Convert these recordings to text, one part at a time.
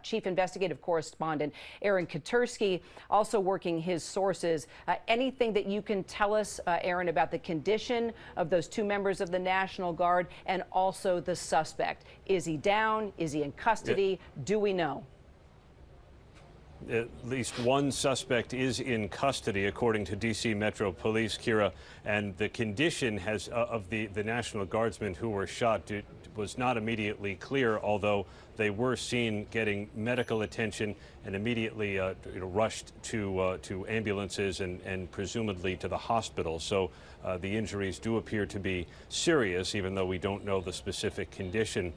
Chief Investigative Correspondent Aaron Katersky also working his sources. Anything that you can tell us, Aaron, about the condition of those two members of the National Guard and also the suspect? Is he down? Is he in custody? Do we know? At least one suspect is in custody, according to D.C. Metro Police, Kira, and the condition of the National Guardsmen who were shot was not immediately clear, although they were seen getting medical attention and immediately rushed to ambulances and presumably to the hospital. So the injuries do appear to be serious, even though we don't know the specific condition.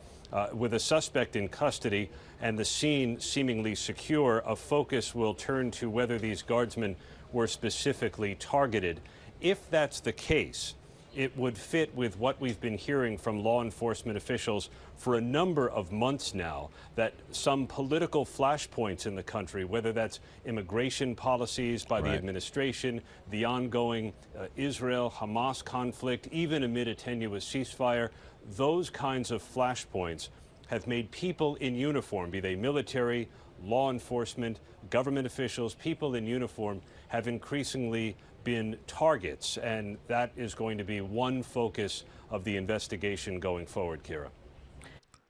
With a suspect in custody and the scene seemingly secure, a focus will turn to whether these guardsmen were specifically targeted. If that's the case, it would fit with what we've been hearing from law enforcement officials for a number of months now, that some political flashpoints in the country, whether that's immigration policies by the administration, the ongoing Israel-Hamas conflict, even amid a tenuous ceasefire, those kinds of flashpoints have made people in uniform, be they military, law enforcement, government officials, people in uniform have increasingly been targets, and that is going to be one focus of the investigation going forward, Kira.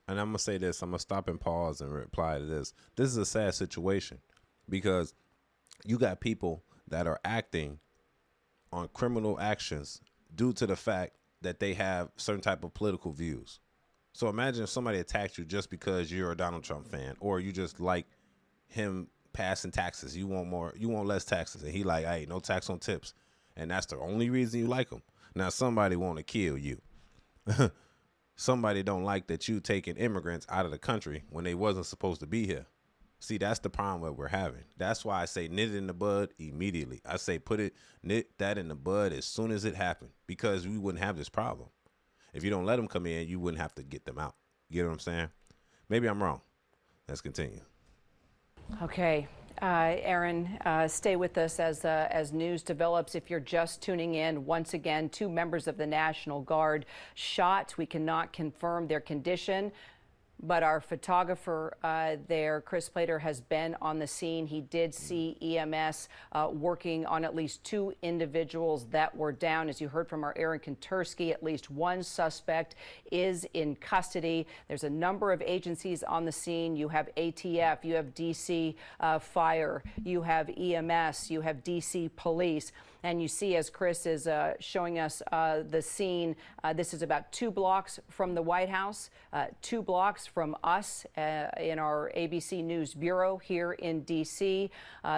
And I'm going to say this, I'm going to stop and pause and reply to this. This is a sad situation because you got people that are acting on criminal actions due to the fact that they have certain type of political views. So imagine if somebody attacked you just because you're a Donald Trump fan, or you just like him passing taxes. You want more, you want less taxes. And he like, hey, no tax on tips. And that's the only reason you like him. Now somebody want to kill you. Somebody don't like that you taking immigrants out of the country when they wasn't supposed to be here. See, that's the problem that we're having. That's why I say nip it in the bud immediately. I say nip that in the bud as soon as it happened, because we wouldn't have this problem. If you don't let them come in, you wouldn't have to get them out. You get what I'm saying? Maybe I'm wrong. Let's continue. Okay. Aaron, stay with us as news develops. If you're just tuning in, once again, two members of the National Guard shot. We cannot confirm their condition, but our photographer there, Chris Plater, has been on the scene. He did see EMS working on at least two individuals that were down. As you heard from our Aaron Katersky, at least one suspect is in custody. There's a number of agencies on the scene. You have ATF, you have DC Fire, you have EMS, you have DC Police. And you see, as Chris is showing us the scene, this is about 2 blocks from the White House, 2 blocks from us in our ABC News Bureau here in D.C.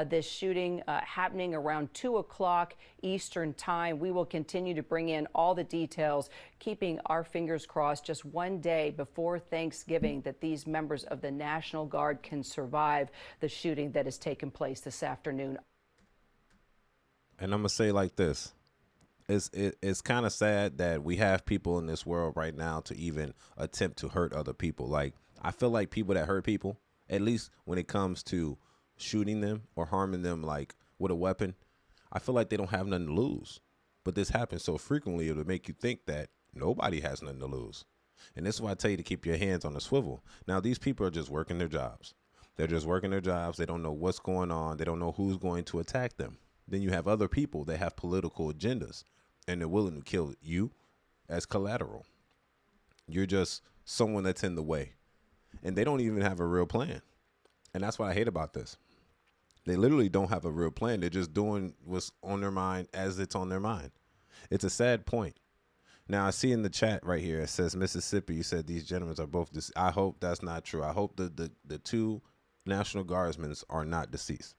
This shooting happening around 2 o'clock Eastern Time. We will continue to bring in all the details, keeping our fingers crossed just one day before Thanksgiving that these members of the National Guard can survive the shooting that has taken place this afternoon. And I'm going to say like this. It's kind of sad that we have people in this world right now to even attempt to hurt other people. Like, I feel like people that hurt people, at least when it comes to shooting them or harming them, like with a weapon, I feel like they don't have nothing to lose. But this happens so frequently, it'll make you think that nobody has nothing to lose. And this is why I tell you to keep your hands on the swivel. Now, these people are just working their jobs. They're just working their jobs. They don't know what's going on. They don't know who's going to attack them. Then you have other people that have political agendas, and they're willing to kill you as collateral. You're just someone that's in the way, and they don't even have a real plan. And that's what I hate about this. They literally don't have a real plan. They're just doing what's on their mind as it's on their mind. It's a sad point. Now, I see in the chat right here, it says Mississippi. You said these gentlemen are both deceased. I hope that's not true. I hope the two National Guardsmen are not deceased.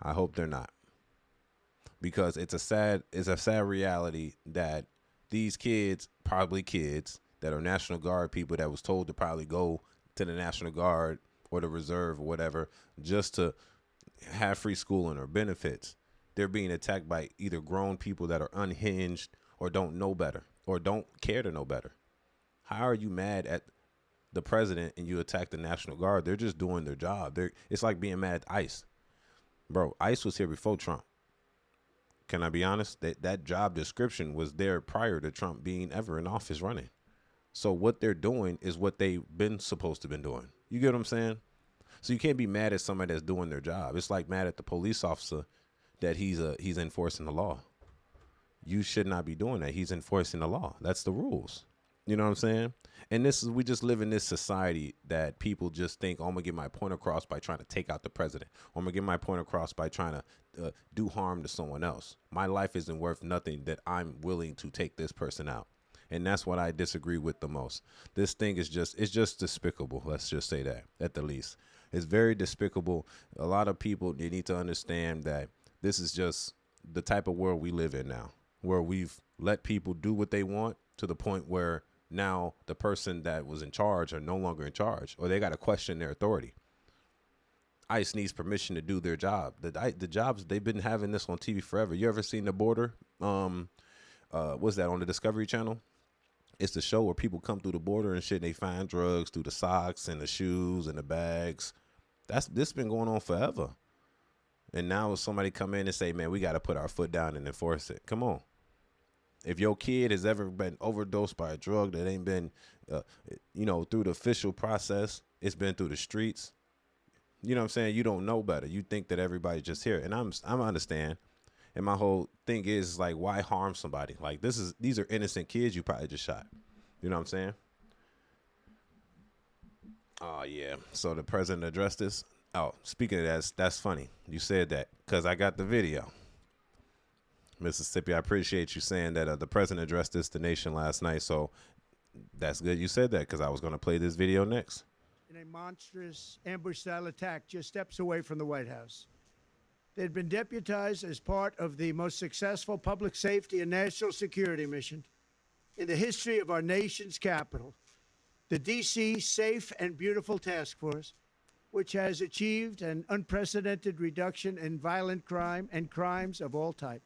I hope they're not. Because it's a sad reality that these kids, probably kids that are National Guard people that was told to probably go to the National Guard or the Reserve or whatever just to have free schooling or benefits, they're being attacked by either grown people that are unhinged or don't know better or don't care to know better. How are you mad at the president and you attack the National Guard? They're just doing their job. It's like being mad at ICE. Bro, ICE was here before Trump. Can I be honest? That job description was there prior to Trump being ever in office running. So what they're doing is what they've been supposed to been doing. You get what I'm saying? So you can't be mad at somebody that's doing their job. It's like mad at the police officer that he's enforcing the law. You should not be doing that. He's enforcing the law. That's the rules. You know what I'm saying? And we just live in this society that people just think, oh, I'm gonna get my point across by trying to take out the president. Or I'm gonna get my point across by trying to do harm to someone else. My life isn't worth nothing that I'm willing to take this person out. And that's what I disagree with the most. This thing is it's just despicable. Let's just say that at the least. It's very despicable. A lot of people, they need to understand that this is just the type of world we live in now, where we've let people do what they want to the point where now the person that was in charge are no longer in charge, or they got to question their authority. ICE needs permission to do their job. The jobs, they've been having this on TV forever. You ever seen The Border? What's that on the Discovery Channel? It's the show where people come through the border and shit, and they find drugs through the socks and the shoes and the bags. This been going on forever. And now somebody come in and say, man, we got to put our foot down and enforce it. Come on. If your kid has ever been overdosed by a drug that ain't been, through the official process, it's been through the streets. You know what I'm saying? You don't know better. You think that everybody's just here. And I understand. And my whole thing is like, why harm somebody? Like these are innocent kids you probably just shot. You know what I'm saying? Oh yeah. So the president addressed this. Oh, speaking of that, that's funny. You said that because I got the video. Mississippi, I appreciate you saying that the president addressed this to the nation last night. So that's good you said that, because I was going to play this video next. In a monstrous ambush-style attack just steps away from the White House. They'd been deputized as part of the most successful public safety and national security mission in the history of our nation's capital, the D.C. Safe and Beautiful Task Force, which has achieved an unprecedented reduction in violent crime and crimes of all type.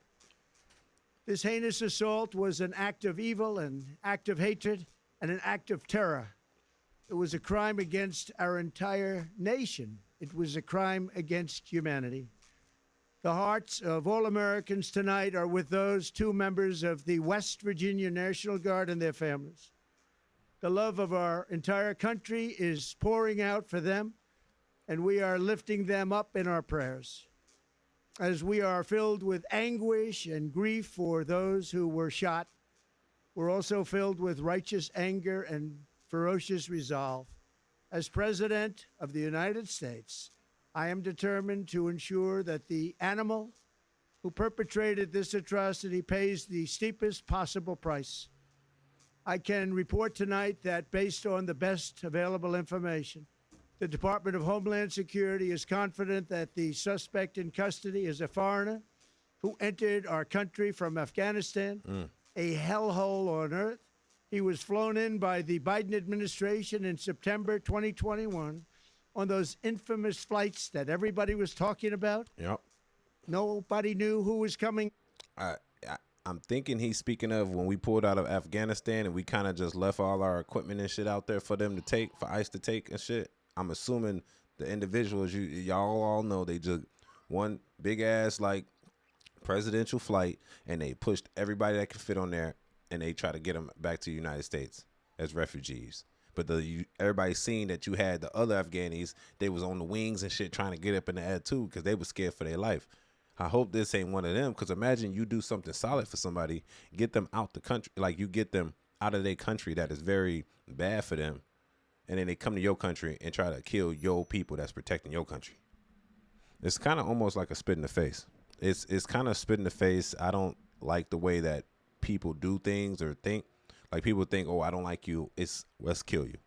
This heinous assault was an act of evil, an act of hatred, and an act of terror. It was a crime against our entire nation. It was a crime against humanity. The hearts of all Americans tonight are with those two members of the West Virginia National Guard and their families. The love of our entire country is pouring out for them, and we are lifting them up in our prayers. As we are filled with anguish and grief for those who were shot, we're also filled with righteous anger and ferocious resolve. As President of the United States, I am determined to ensure that the animal who perpetrated this atrocity pays the steepest possible price. I can report tonight that based on the best available information, the Department of Homeland Security is confident that the suspect in custody is a foreigner who entered our country from Afghanistan, a hellhole on earth. He was flown in by the Biden administration in September 2021 on those infamous flights that everybody was talking about. Yep. Nobody knew who was coming. I'm thinking he's speaking of when we pulled out of Afghanistan and we kind of just left all our equipment and shit out there for them to take, for ICE to take and shit. I'm assuming the individuals, y'all all know, they took one big ass like presidential flight and they pushed everybody that could fit on there and they try to get them back to the United States as refugees. But everybody's seen that you had the other Afghanis, they was on the wings and shit trying to get up in the air too because they were scared for their life. I hope this ain't one of them, because imagine you do something solid for somebody, get them out the country, like you get them out of their country that is very bad for them, and then they come to your country and try to kill your people that's protecting your country. It's kind of almost like a spit in the face. It's kind of spit in the face. I don't like the way that people do things or think. Like people think, oh, I don't like you, let's kill you.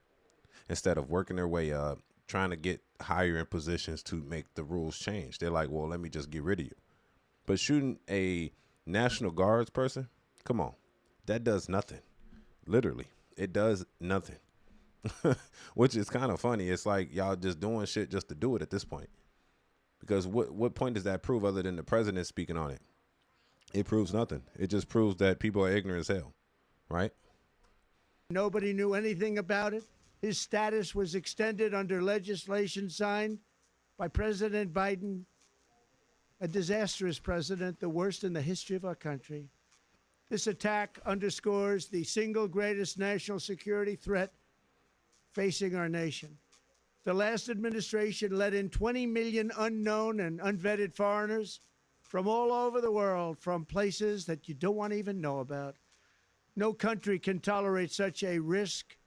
Instead of working their way up, trying to get higher in positions to make the rules change. They're like, well, let me just get rid of you. But shooting a National Guards person, come on, that does nothing. Literally, it does nothing. Which is kind of funny. It's like y'all just doing shit just to do it at this point. Because what point does that prove other than the president speaking on it? It proves nothing. It just proves that people are ignorant as hell, right? Nobody knew anything about it. His status was extended under legislation signed by President Biden, a disastrous president, the worst in the history of our country. This attack underscores the single greatest national security threat facing our nation. The last administration let in 20 million unknown and unvetted foreigners from all over the world, from places that you don't want to even know about. No country can tolerate such a risk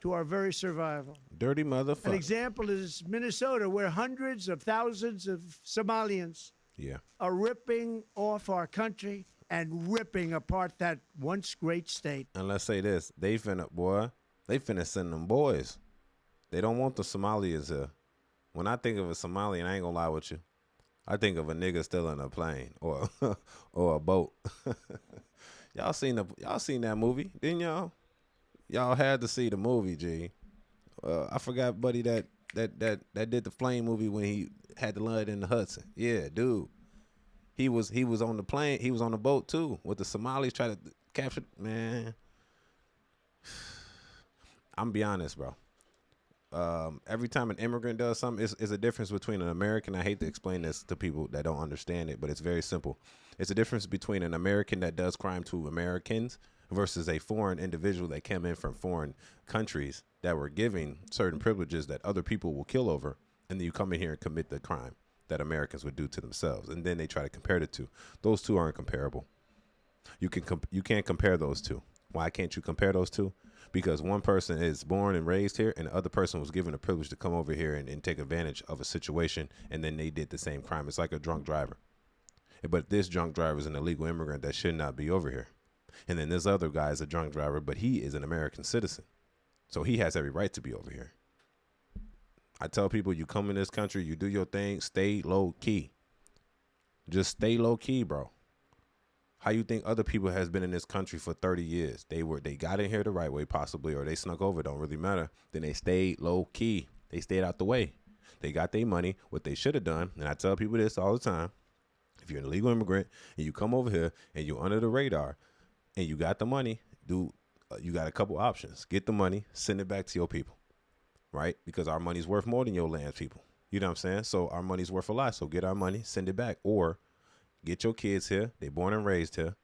to our very survival. Dirty An motherfucker. example is Minnesota, where hundreds of thousands of Somalians Yeah. are ripping off our country and ripping apart that once great state. And let's say this. They finna send them boys. They don't want the Somalians here. When I think of a Somalian, I ain't gonna lie with you. I think of a nigga still in a plane or or a boat. Y'all seen that movie, didn't y'all? Y'all had to see the movie, G. I forgot, buddy, that did the plane movie when he had to land in the Hudson. Yeah, dude. He was on the plane. He was on the boat too with the Somalis trying to capture. Man, I'm be honest, bro. Every time an immigrant does something, is a difference between an American. I hate to explain this to people that don't understand it, but it's very simple. It's a difference between an American that does crime to Americans versus a foreign individual that came in from foreign countries that were giving certain privileges that other people will kill over, and then you come in here and commit the crime that Americans would do to themselves, and then they try to compare the two. Those two aren't comparable. You can't compare those two. Why can't you compare those two? Because one person is born and raised here, and the other person was given a privilege to come over here and take advantage of a situation, and then they did the same crime. It's like a drunk driver. But this drunk driver is an illegal immigrant that should not be over here. And then this other guy is a drunk driver, but he is an American citizen. So he has every right to be over here. I tell people, you come in this country, you do your thing, stay low key. Just stay low key, bro. How you think other people has been in this country for 30 years? They got in here the right way, possibly, or they snuck over. Don't really matter. Then they stayed low key. They stayed out the way. They got their money. What they should have done, and I tell people this all the time: if you're an illegal immigrant and you come over here and you're under the radar and you got the money, you got a couple options. Get the money, send it back to your people, right? Because our money's worth more than your land's people. You know what I'm saying? So our money's worth a lot. So get our money, send it back, or get your kids here. They born and raised here.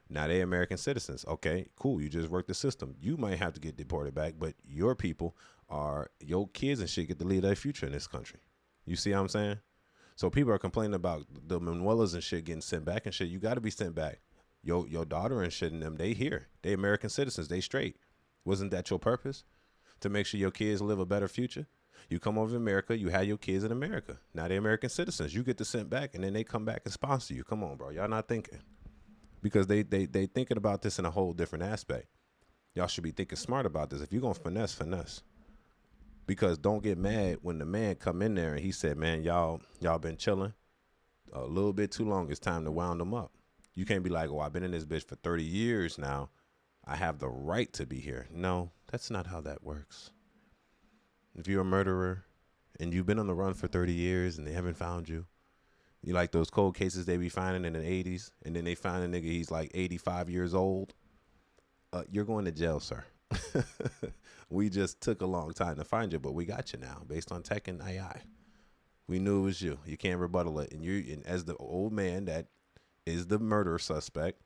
Now they American citizens. Okay, cool. You just work the system. You might have to get deported back, but your people your kids and shit get to lead their future in this country. You see what I'm saying? So people are complaining about the Manuelas and shit getting sent back and shit. You got to be sent back. Your daughter and shit and them, they here. They American citizens. They straight. Wasn't that your purpose? To make sure your kids live a better future? You come over to America, you have your kids in America. Now they're American citizens. You get to send back, and then they come back and sponsor you. Come on, bro. Y'all not thinking. Because they thinking about this in a whole different aspect. Y'all should be thinking smart about this. If you're going to finesse. Because don't get mad when the man come in there and he said, man, y'all been chilling a little bit too long. It's time to wound them up. You can't be like, oh, I've been in this bitch for 30 years now. I have the right to be here. No, that's not how that works. If you're a murderer and you've been on the run for 30 years and they haven't found you, you like those cold cases they be finding in the 80s, and then they find a nigga, he's like 85 years old. You're going to jail, sir. We just took a long time to find you, but we got you now based on tech and AI. We knew it was you. You can't rebuttal it. And as the old man that is the murder suspect,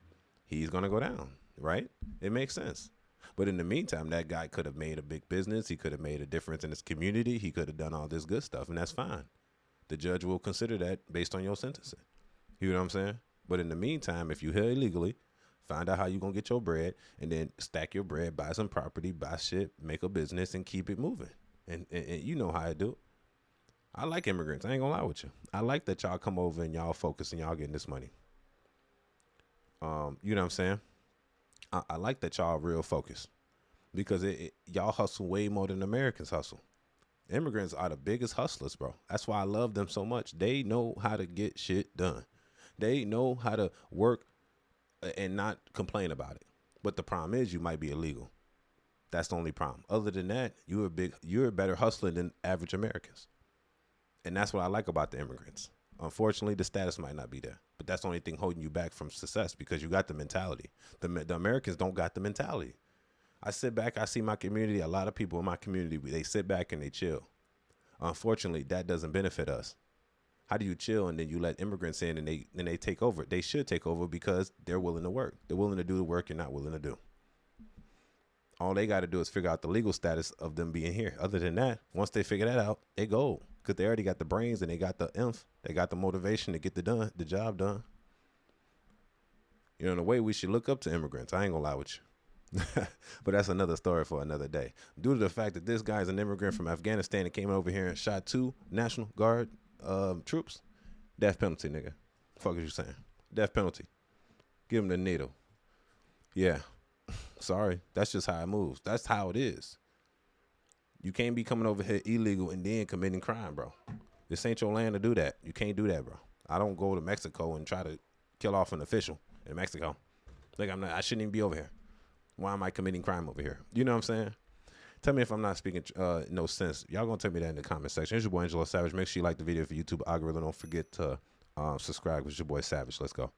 he's going to go down, right? It makes sense. But in the meantime, that guy could have made a big business. He could have made a difference in his community. He could have done all this good stuff, and that's fine. The judge will consider that based on your sentencing. You know what I'm saying? But in the meantime, if you here illegally, find out how you going to get your bread, and then stack your bread, buy some property, buy shit, make a business, and keep it moving. And you know how I do it. I like immigrants. I ain't going to lie with you. I like that y'all come over and y'all focus and y'all getting this money. You know what I'm saying? I like that y'all real focused, because y'all hustle way more than Americans hustle. Immigrants are the biggest hustlers, bro. That's why I love them so much. They know how to get shit done. They know how to work and not complain about it. But the problem is you might be illegal. That's the only problem. Other than that, you're a better hustler than average Americans. And that's what I like about the immigrants. Unfortunately, the status might not be there, but that's the only thing holding you back from success, because you got the mentality. The Americans don't got the mentality. I sit back, I see my community, a lot of people in my community, they sit back and they chill. Unfortunately, that doesn't benefit us. How do you chill and then you let immigrants in and they take over? They should take over because they're willing to work. They're willing to do the work you're not willing to do. All they got to do is figure out the legal status of them being here. Other than that, once they figure that out, they go. Because they already got the brains and they got the inf. They got the motivation to get the job done. You know, in a way, we should look up to immigrants. I ain't going to lie with you. But that's another story for another day. Due to the fact that this guy's an immigrant from Afghanistan and came over here and shot 2 National Guard troops, death penalty, nigga. Fuck is you saying? Death penalty. Give him the needle. Yeah. Sorry. That's just how it moves. That's how it is. You can't be coming over here illegal and then committing crime, bro. This ain't your land to do that. You can't do that, bro. I don't go to Mexico and try to kill off an official in Mexico. Like, I shouldn't even be over here. Why am I committing crime over here? You know what I'm saying? Tell me if I'm not speaking no sense. Y'all gonna tell me that in the comment section. It's your boy AngeloSavage. Make sure you like the video for YouTube algorithm. Don't forget to subscribe. It's your boy Savage. Let's go.